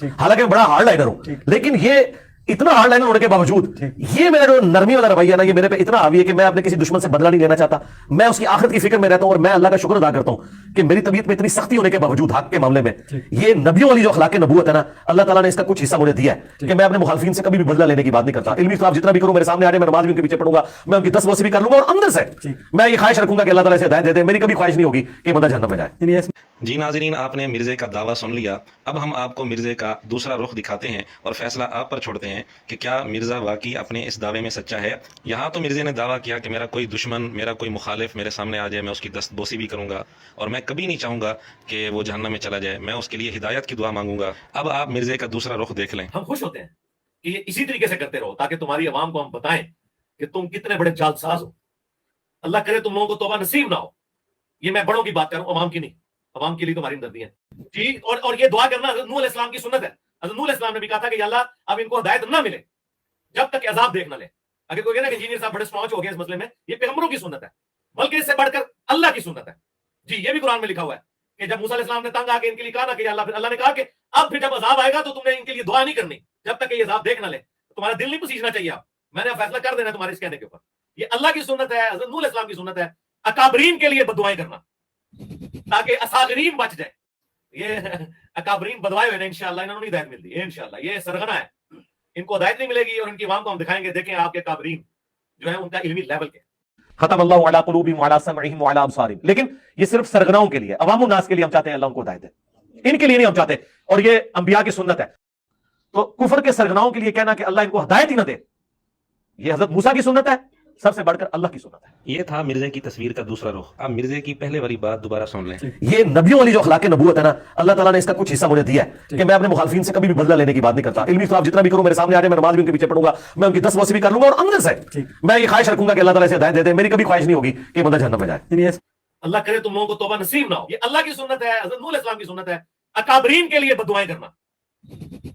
हालांकि मैं बड़ा हार्ड लाइनर हूं, लेकिन ये इतना हार्ड लाइनर होने के बावजूद ये मेरा जो नरमी वाला रवैया ना, ये मेरे पे इतना हावी है कि मैं अपने किसी दुश्मन से बदला नहीं लेना चाहता। मैं उसकी आखिरत की फिक्र में रहता हूं और मैं अल्लाह का शुक्र अदा करता हूं कि मेरी तबीयत में इतनी सख्ती होने के बावजूद हक के मामले में ये नबियों वाली जो अखलाक नबूवत है ना, अल्लाह ताला ने इसका कुछ हिस्सा मुझे दिया है कि मैं अपने मुखालफिन से कभी भी बदला लेने की बात नहीं करता। इल्मी इख्तिलाफ जितना भी करूं, मेरे सामने आ जाए, मैं नमाज भी उनके पीछे पढ़ूंगा, मैं उनकी 10 वसी भी कर लूंगा और अंदर से मैं ये ख्वाहिश रखूंगा कि अल्लाह ताला इसे हिदायत दे दे। मेरी कभी ख्वाहिश नहीं होगी कि बंदा जहन्नम में जाए। जी नाजरीन, आपने मिर्जे का दावा सुन लिया। अब हम आपको मिर्जे का दूसरा रुख दिखाते हैं और फैसला आप पर छोड़ते हैं कि क्या मिर्जा वाकई अपने इस दावे में सच्चा है। यहाँ तो मिर्जे ने दावा किया कि मेरा कोई दुश्मन, मेरा कोई मुखालिफ मेरे सामने आ जाए, मैं उसकी दस्तबोसी भी करूंगा और मैं कभी नहीं चाहूंगा कि वो जहन्नम में चला जाए, मैं उसके लिए हिदायत की दुआ मांगूंगा। अब आप मिर्जे का दूसरा रुख देख लें। हम खुश होते हैं कि ये इसी तरीके से करते रहो ताकि तुम्हारी आवाम को हम बताएं कि तुम कितने बड़े जालसाज हो। अल्लाह करे तुम लोगों को तौबा नसीब ना हो। ये मैं बड़ों की बात करूं, अवाम की नहीं। अवाम के लिए तुम्हारी हमदर्दी है जी। और ये दुआ करना हज़रत नूह अलैहिस्सलाम की सुन्नत है। हज़रत नूह अलैहिस्सलाम ने भी कहा था कि या अल्लाह अब इनको हिदायत ना मिले जब तक अजाब देख ना ले। अगर कोई कहना कि इंजीनियर साहब बड़े स्ट्रॉन्ग हो गए इस मसले में, ये पैगंबरों की सुन्नत है, बल्कि इससे बढ़कर अल्लाह की सुन्नत है जी। ये भी कुरान में लिखा हुआ है कि जब मूसा अलैहिस्सलाम ने तंग आके इनके लिए कहा ना कि अल्लाह, फिर अल्लाह ने कहा कि अब फिर जब अजाब आएगा तो तुमने इनके लिए दुआ नहीं करनी जब तक ये अजाब देख ना ले। तुम्हारा दिल नहीं पसीजना चाहिए, आप मैंने फैसला कर देना तुम्हारे इस कहने के ऊपर। ये अल्लाह की सुन्नत है, हज़रत नूह अलैहिस्सलाम की सुन्नत है। अकाबरीन के लिए बददुआएं करना ताकि असागरीन बच जाए। ये अकाबरीन बदवाए हुए इंशाअल्लाह इन्होंने हिदायत मिलती है इंशाअल्लाह। ये सरगना है, इनको हिदायत नहीं मिलेगी और इनकी आवाम को हम दिखाएंगे। देखें आपके अकाबरीन जो है उनका इल्मी लेवल के। खत्म अल्लाहु अला कुलूबिहिम व अला समइहिम व अला अबसारिहिम। लेकिन ये सिर्फ सरगनाओं के लिए, अवामुन नास के लिए हम चाहते हैं अल्लाह उनको हिदायत दे, इनके लिए नहीं हम चाहते। और ये अंबिया की सुन्नत है। तो कुफर के सरगनाओं के लिए कहना कि अल्लाह इनको हिदायत ही ना दे, ये हजरत मूसा की सुन्नत है, सबसे बढ़कर अल्लाह की सुन्नत है। ये था मिर्जे की तस्वीर का दूसरा रुख। अब मिर्जे की पहले वाली बात दोबारा सुन लें। ये नबियों वाली जो अखलाक नबूवत है ना, अल्लाह ताला ने इसका कुछ हिस्सा मुझे दिया है कि मैं अपने मुखालफिन से कभी भी बदला लेने की बात नहीं करता। इल्मी इख्तिलाफ जितना भी करूं, मेरे सामने आ जाए, मैं नमाज भी उनके पीछे पढ़ूंगा, मैं उनकी 10 वसी भी कर लूंगा और अंदर से मैं ये ख्वाहिश रखूंगा कि अल्लाह ताला इसे हिदायत दे दे। मेरी कभी ख्वाहिश नहीं होगी कि बंदा जहन्नम में जाए। अल्लाह करे तुम लोगों को तौबा नसीब ना हो। ये अल्लाह की सुन्नत है, हज़रत नूह अलैहिस्सलाम की सुन्नत है। अकाबरीन के लिए बददुआएं करना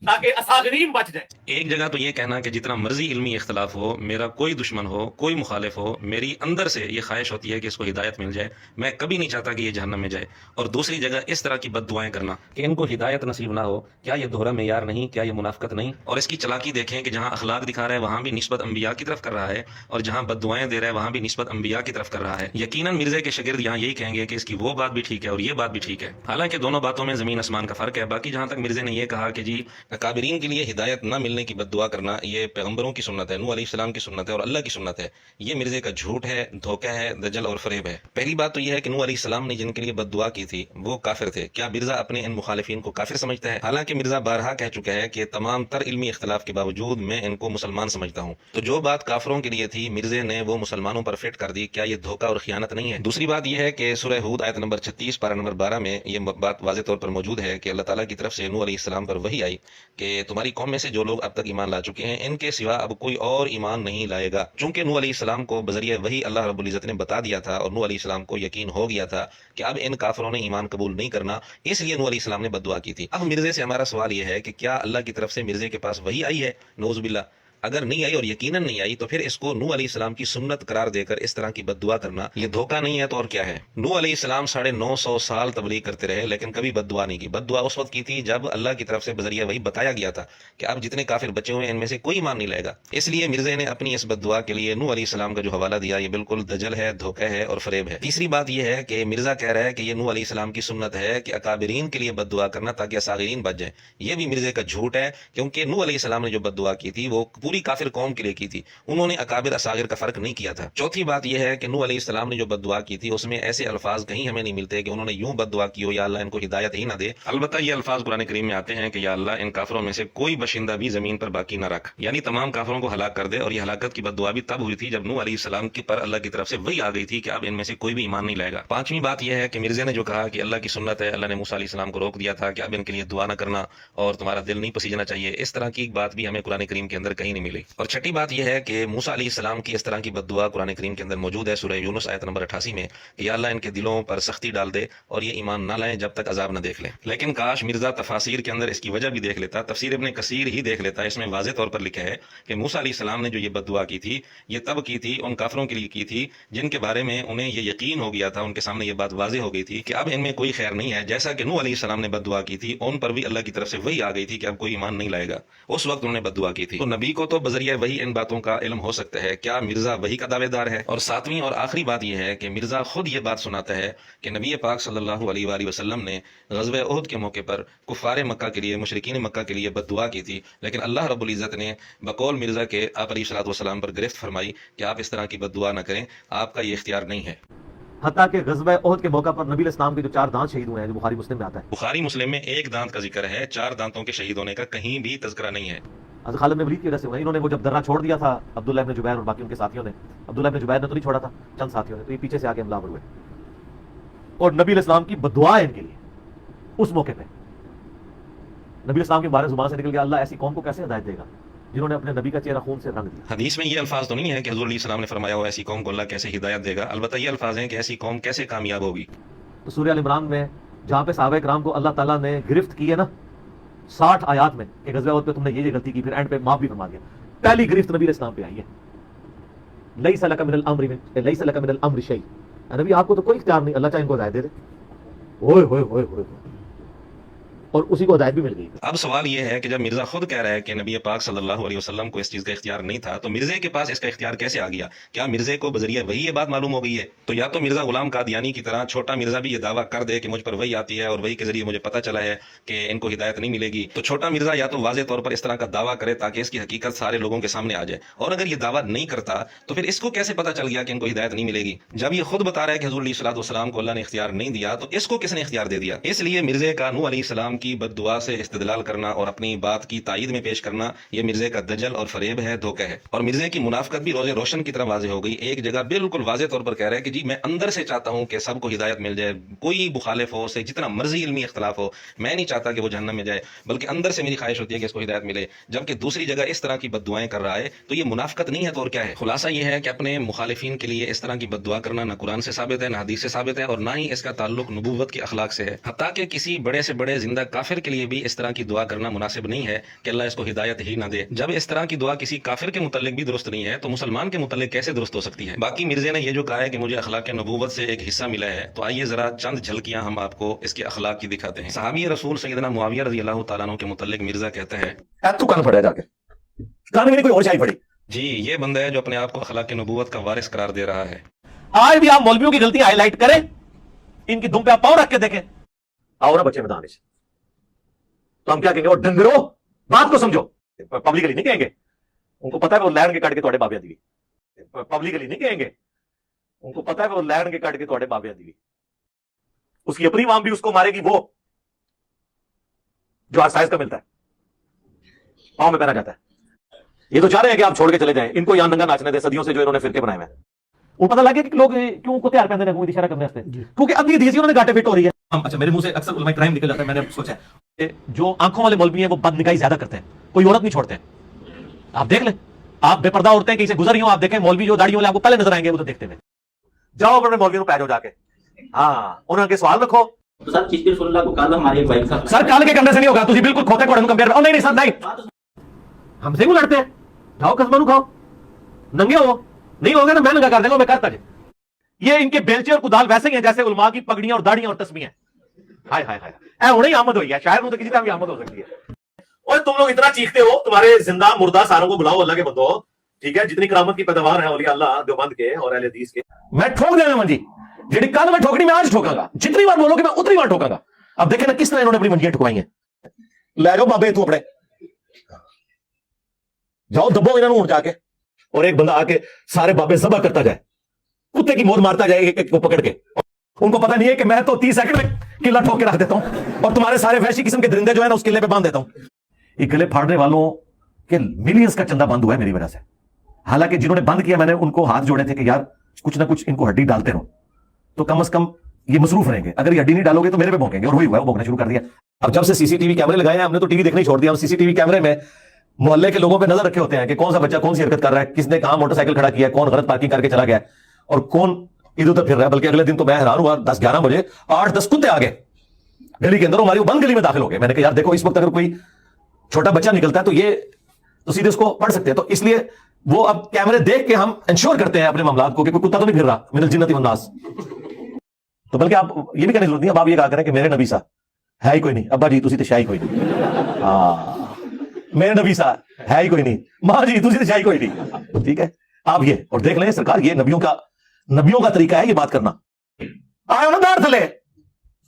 ताकि असागरीन बच जाए। एक जगह तो ये कहना कि जितना मर्जी इल्मी इख्तलाफ हो, मेरा कोई दुश्मन हो, कोई मुखालिफ हो, मेरी अंदर से ये ख्वाहिश होती है कि इसको हिदायत मिल जाए, मैं कभी नहीं चाहता कि ये जहन्नम में जाए। और दूसरी जगह इस तरह की बद्दुआएं करना कि इनको हिदायत नसीब ना हो। क्या ये दोहरा मेयार नहीं? क्या ये मुनाफिकत नहीं? और इसकी चलाकी देखें कि जहाँ अखलाक दिखा रहा है वहाँ भी निस्बत अंबिया की तरफ कर रहा है और जहाँ बद्दुआएं दे रहा है वहाँ भी निस्बत अंबिया की तरफ कर रहा है। यकीनन मिर्जे के शागिर्द यहाँ यही कहेंगे कि इसकी वो बात भी ठीक है और ये बात भी ठीक है। हालांकि दोनों बातों में जमीन आसमान का फर्क है। बाकी जहाँ तक मिर्जे ने यह कहा कि जी अकाबरीन के लिए हिदायत न मिलने की बद्दुआ करना ये पैगंबरों की सुन्नत है, नूह अलैहिस्सलाम की सुन्नत है और अल्लाह की सुन्नत है, ये मिर्जे का झूठ है, धोखा है, दजल और फरेब है। पहली बात तो यह है कि नूह अलैहिस्सलाम ने जिनके लिए बद्दुआ की थी वो काफिर थे। क्या मिर्जा अपने इन मुखालिफिन को काफिर समझता है? हालांकि मिर्जा बारहा कह चुका है कि तमाम तर इल्मी इख्तिलाफ के बावजूद मैं इनको मुसलमान समझता हूँ। तो जो बात काफिरों के लिए थी मिर्जे ने वो मुसलमानों पर फिट कर दी। क्या ये धोखा और खियानत नहीं है? दूसरी बात यह है कि सूरह हूद आयत नंबर 36 पारा नंबर 12 में ये बात वाज़ेह तौर पर मौजूद है कि अल्लाह ताला की तरफ से नूह अलैहिस्सलाम पर वही आई कि तुम्हारी कौम में से जो लोग अब तक ईमान ला चुके हैं इनके सिवा अब कोई और ईमान नहीं लाएगा। चूंकि नूह अलैहिस्सलाम को बजरिया वही अल्लाह रब्बुल इज्जत ने बता दिया था और नूह अलैहिस्सलाम को यकीन हो गया था कि अब इन काफिरों ने ईमान कबूल नहीं करना, इसलिए नूह अलैहिस्सलाम ने बद्दुआ की थी। अब मिर्जे से हमारा सवाल यह है कि क्या अल्लाह की तरफ से मिर्जे के पास वही आई है? नौज़ बिल्लाह। अगर नहीं आई और यकीनन नहीं आई तो फिर इसको नूह अलैहिस्सलाम की सुन्नत करार देकर इस तरह की बद्दुआ करना ये धोखा नहीं है तो और क्या है? नूह अलैहिस्सलाम 950 साल तबलीग करते रहे लेकिन कभी बद्दुआ नहीं की। बद्दुआ उस वक्त की थी जब अल्लाह की तरफ से बजरिया वही बताया गया था कि अब जितने काफिर बचे हुए हैं इनमें से कोई ईमान नहीं लाएगा। इसलिए मिर्जे ने अपनी इस बद्दुआ के लिए नूह अलैहिस्सलाम का जो हवाला दिया ये बिल्कुल दजल है, धोखा है और फरेब है। तीसरी बात यह है कि मिर्जा कह रहा है कि ये नूह अलैहिस्सलाम की सुन्नत है कि अकाबिरीन के लिए बद्दुआ करना ताकि असागिरीन बच जाए। ये भी मिर्जे का झूठ है क्योंकि नूह अलैहिस्सलाम ने जो बद्दुआ की थी वो पूरी काफिर कौम के लिए की थी, उन्होंने अकाबिर असागिर का फर्क नहीं किया था। चौथी बात यह है कि नूह अलैहिस्सलाम ने जो बद्दुआ की थी उसमें ऐसे अल्फाज कहीं हमें नहीं मिलते कि उन्होंने यूं बद्दुआ की हो या अल्लाह इनको हिदायत ही ना दे। अलबत्ता ये अल्फाज कुरान करीम में आते हैं कि या अल्लाह इन काफिरों में से कोई बशिंदा भी जमीन पर बाकी न रख, यानी तमाम काफिरों को हलाक कर दे। और ये हलाकत की बद्दुआ भी तब हुई थी जब नूह अलैहिस्सलाम की पर अल्लाह की तरफ से वही आ गई थी कि अब इनमें से कोई भी ईमान नहीं लाएगा। पांचवी बात यह है कि मिर्जे ने जो कहा कि अल्लाह की सुन्नत है, अल्लाह ने मूसा अलैहिस्सलाम को रोक दिया था कि अब इनके लिए दुआ न करना और तुम्हारा दिल नहीं पसीजना चाहिए, इस तरह की एक बात भी हमें कुरान करीम के अंदर कहीं نہیں ملی. اور چھٹی بات یہ ہے کہ موسیٰ علیہ السلام کی اس طرح کی بد دعا قرآن کریم کے اندر موجود ہے سورہ یونس آیت نمبر 88 میں کہ یا اللہ ان کے دلوں پر سختی ڈال دے اور یہ ایمان نہ لائیں جب تک عذاب نہ دیکھ لیں. لیکن کاش مرزا تفاسیر کے اندر اس کی وجہ بھی دیکھ لیتا, تفسیر ابن کثیر ہی دیکھ لیتا. اس میں واضح طور پر لکھا ہے کہ موسیٰ علیہ السلام نے جو یہ بد دعا کی تھی یہ تب کی تھی ان کافروں کے لیے کی تھی جن کے بارے میں انہیں یہ یقین ہو گیا تھا, ان کے سامنے یہ بات واضح ہو گئی تھی کہ اب ان میں کوئی خیر نہیں ہے. جیسا کہ نوح علیہ السلام نے بد دعا کی تھی, ان پر بھی اللہ کی طرف سے وہی آ گئی تھی کہ اب کوئی ایمان نہیں لائے گا. اس وقت انہوں نے بد دعا کی تھی. تو نبی کو تو بذریعہ وہی ان باتوں کا علم ہو سکتا ہے. کیا مرزا وہی کا دعوے دار ہے؟ اور ساتویں اور آخری بات یہ ہے کہ مرزا خود یہ بات سناتا ہے کہ نبی پاک صلی اللہ علیہ وآلہ وسلم نے غزوہ احد کے موقع پر کفار مکہ کے لیے, مشرکین مکہ کے لیے بد دعا کی تھی, لیکن اللہ رب العزت نے بقول مرزا کے آپ علیہ الصلوۃ والسلام پر گرفت فرمائی کہ آپ اس طرح کی بد دعا نہ کریں, آپ کا یہ اختیار نہیں ہے. حتیٰ کہ غزوہ احد کے موقع پر نبی علیہ السلام کے جو 4 دانت شہید ہوئے ہیں جو بخاری مسلم میں آتا ہے, بخاری مسلم میں ایک دانت کا ذکر ہے, 4 دانتوں کے شہید ہونے کا کہیں بھی تذکرہ نہیں ہے. حضرت خالد بن ولید کی وجہ سے ہوئے. انہوں نے وہ جب درہ چھوڑ دیا تھا عبداللہ ابن جبیر اور باقی ان کے ساتھیوں نے, عبداللہ ابن جبیر نے تو نہیں چھوڑا تھا, چند ساتھیوں نے, تو یہ پیچھے سے آگے حملہ آور ہوئے اور نبی علیہ السلام کی بددعا ہے ان کے لیے. اس موقع پہ نبی علیہ السلام کے بارے زبان سے نکل گیا اللہ ایسی قوم کو کیسے ہدایت دے گا جنہوں نے اپنے نبی کا چہرہ خون سے رنگ دیا. حدیث میں یہ الفاظ تو نہیں ہے کہ حضور علیہ السلام نے فرمایا ہو ایسی قوم کو اللہ کیسے ہدایت دے گا, البتہ یہ الفاظ ہیں کہ ایسی قوم کیسے کامیاب ہوگی. تو سورہ ال عمران میں جہاں پہ صحابہ کرام کو اللہ تعالیٰ نے گرفت کی ہے نا 60 آیات میں کہ غزوہ احد پہ تم نے یہ غلطی کی, پھر اینڈ پہ معاف بھی فرما دیا. پہلی گرفت نبی علیہ السلام پہ آئی ہے, لیس لک من الامر شیء. نبی آپ کو تو کوئی اختیار نہیں, اللہ چاہے ان کو ہدایت دے دے. اوئے ہوئے ہوئے ہوئے, اور اسی کو ہدایت بھی مل گئی. اب سوال یہ ہے کہ جب مرزا خود کہہ رہا ہے کہ نبی پاک صلی اللہ علیہ وسلم کو اس چیز کا اختیار نہیں تھا, تو مرزے کے پاس اس کا اختیار کیسے آ گیا؟ کیا مرزے کو بذریعہ وہی یہ بات معلوم ہو گئی ہے؟ تو یا تو مرزا غلام قادیانی کی طرح چھوٹا مرزا بھی یہ دعویٰ کر دے کہ مجھ پر وہی آتی ہے اور وہی کے ذریعے مجھے پتہ چلا ہے کہ ان کو ہدایت نہیں ملے گی, تو چھوٹا مرزا یا تو واضح طور پر اس طرح کا دعویٰ کرے تاکہ اس کی حقیقت سارے لوگوں کے سامنے آ جائے, اور اگر یہ دعویٰ نہیں کرتا تو پھر اس کو کیسے پتہ چل گیا کہ ان کو ہدایت نہیں ملے گی؟ جب یہ خود بتا رہا ہے کہ حضور علیہ الصلوۃ والسلام کو اللہ نے اختیار نہیں دیا, تو اس کو کس نے اختیار دے دیا؟ اس لیے مرزے کا نوح علیہ السلام کی بد دعا سے استدلال کرنا اور اپنی بات کی تائید میں پیش کرنا یہ مرزے کا دجل اور فریب ہے, دھوکہ ہے. اور مرزے کی منافقت بھی روز روشن کی طرح واضح ہو گئی. ایک جگہ بالکل واضح طور پر کہہ رہا ہے کہ جی میں اندر سے چاہتا ہوں کہ سب کو ہدایت مل جائے, کوئی مخالف ہو سے جتنا مرضی علمی اختلاف ہو, میں نہیں چاہتا کہ وہ جہنم میں جائے, بلکہ اندر سے میری خواہش ہوتی ہے کہ اس کو ہدایت ملے. جبکہ دوسری جگہ اس طرح کی بد دعائیں کر رہا ہے, تو یہ منافقت نہیں ہے تو اور کیا ہے؟ خلاصہ یہ ہے کہ اپنے مخالفین کے لیے اس طرح کی بد دعا کرنا نہ قرآن سے ثابت ہے, نہ حدیث سے ثابت ہے, اور نہ ہی اس کا تعلق نبوت کے اخلاق سے ہے. حتیٰ کہ کسی بڑے سے بڑے زندہ کافر کے لیے بھی اس طرح کی دعا کرنا مناسب نہیں ہے کہ اللہ اس کو ہدایت ہی نہ دے. جب اس طرح کی دعا کسی کافر کے متعلق بھی درست نہیں ہے تو مسلمان کے متعلق کیسے درست ہو سکتی ہے؟ باقی مرزے نے یہ جو کہا ہے کہ مجھے اخلاق نبوت سے ایک حصہ ملا ہے, تو آئیے ذرا چند جھلکیاں ہم آپ کو اس کے اخلاق کی دکھاتے ہیں. صحابی رسول سیدنا معاویہ رضی اللہ تعالیٰ عنہ کے متعلق مرزا کہتا ہے, تو کان پڑا جا کے کان میں کوئی اور شاید پڑی. جی یہ بندہ ہے جو اپنے آپ کو اخلاق نبوت کا وارث قرار دے رہا ہے. آج بھی آپ مولویوں کی غلطی ہائی لائٹ کریں, ان کی دم پہ آپ پاؤں رکھ کے دیکھیں. آؤ نا بچے میدان سے, تو ہم کیا کہیں گے, اور ڈنگرو بات کو سمجھو. پبلکلی نہیں کہیں گے, ان کو پتا ہے وہ لینڈ کے کٹ کے تھوڑے بابے دی. پبلکلی نہیں کہیں گے, ان کو پتا ہے وہ لینڈ کے کٹ کے تھوڑے بابے دی. اس کی اپنی عوام بھی اس کو مارے گی, وہ جو آج سائز کا ملتا ہے پاؤں میں پہنا جاتا ہے. یہ تو چاہ رہے ہیں کہ آپ چھوڑ کے چلے جائیں, ان کو یہاں ننگا ناچنے دیں, صدیوں سے جو انہوں نے فرقے بنائے ہیں. وہ پتہ لگے کہ لوگ کیوں کو تیار پہنتے ہیں کوئی اشارہ کرنے واسطے, کیونکہ ادھی حدیث انہوں نے گاٹے فٹ ہو رہی ہے. اچھا میرے منہ سے اکثر علماء کرائم نکل جاتا ہے, میں نے سوچا ہے جو آنکھوں والے مولوی ہیں وہ بد نگاہی زیادہ کرتے ہیں, کوئی عورت نہیں چھوڑتے ہیں. آپ دیکھ لیں, آپ بے پردہ عورتیں کہیں سے گزر رہی ہوں, آپ دیکھیں مولوی جو داڑھی والے آپ کو پہلے نظر آئیں گے ادھر دیکھتے ہوئے. جاؤ اپنے مولوی کو پیجو جا کے, ہاں انہوں کے سوال رکھو. تو سر چشتی رسول اللہ کو کہا ہمارے ایک بھائی صاحب سر کال کے کرنے سے نہیں ہوگا, تجھے بالکل کھوتے کوڑے کمپیئر نہیں نہیں سر نہیں, ہم سے کیوں لڑتے ہیں؟ جاؤ قسمانو کھاؤ, ننگے ہو, نہیں ہوگا نا میں ننگا کر دیں گا, میں کرتا جائے. یہ ان کے بیلچے اور کدال ویسے ہی ہیں جیسے علماء کی پگڑیاں اور داڑیاں اور تسبیحیں. ہائے ہائے ہائے, اے ہونے ہی آمد ہوئی ہے, شاید تو کسی طرح بھی آمد ہو سکتی ہے. اور تم لوگ اتنا چیختے ہو, تمہارے زندہ مردہ ساروں کو بلاؤ اللہ کے بندو, ٹھیک ہے, جتنی کرامت کی پیداوار ہیں اولیاء اللہ دیوبند کے اور اہل حدیث کے. میں ٹھوک دیں گا منجی, جیڑی کل میں ٹھوکنی میں آج ٹھوکاں گا, جتنی بار بولو کہ میں اتنی بار ٹھوکاں گا. اب دیکھیں نا کس طرح انہوں نے اپنی منجیاں ٹھکوائی ہیں. لے جاؤ بابے تو اپنے, جاؤ دبو انہوں نے جا کے, اور ایک بندہ آ کے سارے بابے ذبح کرتا جائے, کتے کی موت مارتا جائے ایک ایک کو پکڑ کے. ان کو پتہ نہیں ہے کہ میں تو 30 سیکنڈ میں قلعہ ٹھوک کے رکھ دیتا ہوں, اور تمہارے سارے وحشی قسم کے درندے جو ہیں نا اس قلعے پہ باندھ دیتا ہوں. یہ قلعے پھاڑنے والوں کے ملینز کا چندہ بند ہوا ہے میری وجہ سے. حالانکہ جنہوں نے بند کیا میں نے ان کو ہاتھ جوڑے تھے کہ یار کچھ نہ کچھ ان کو ہڈی ڈالتے رہو, تو کم از کم یہ مصروف رہیں گے. اگر یہ ہڈی نہیں ڈالو گے تو میرے پہ بھونکیں گے, اور وہی ہوا ہے, وہ بھونکنا شروع کر دیا. اب جب سے سی سی ٹی وی کیمرے لگائے ہیں, ہم نے تو ٹی وی دیکھنا ہی چھوڑ دیا. ہم سی سی ٹی وی کیمرے میں मोहल्ले के लोगों पे नजर रखे होते हैं कि कौन सा बच्चा कौन सी हरकत कर रहा है, किसने कहां मोटरसाइकिल खड़ा किया है, कौन गलत पार्किंग करके चला गया है, और कौन इधर उधर फिर रहा है। बल्कि अगले दिन तो मैं हैरान हुआ, 10-11 बजे 8-10 कुत्ते आ गए गली के अंदर, हमारी वो बंद गली में दाखिल हो गए। मैंने कहा यार देखो, इस वक्त अगर कोई छोटा बच्चा निकलता है तो ये तो सीधे उसको पढ़ सकते हैं। तो इसलिए वो अब कैमरे देख के हम इंश्योर करते हैं अपने मामलात को कि कोई कुत्ता तो नहीं फिर रहा मिनल जिन्नती वन्नास। तो बल्कि आप ये भी कहने की जरूरत नहीं, अब आप ये कहा करें कि मेरे नबी सा है ही कोई नहीं, अब्बा जी तुसी तो शाही कोई नहीं, हाँ मेरे नबी सा है ही कोई नहीं, माँ जी तुसी तो शाही कोई नहीं। ठीक है, आप ये और देख लें सरकार, ये नबियों का तरीका है ये बात करना। आयो ना दाढ़ थले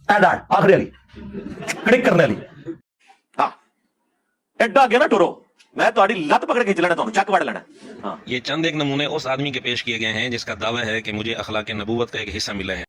दाढ़ आखिरी वाली क्लिक करने वाली, हाँ एडा गया ना टुरो, मैं तो लत पकड़ के चलना, तो चक वड़ लेना। हाँ ये चंद एक नमूने उस आदमी के पेश किए गए हैं जिसका दावा है कि मुझे अखलाक नबूवत का एक हिस्सा मिला है।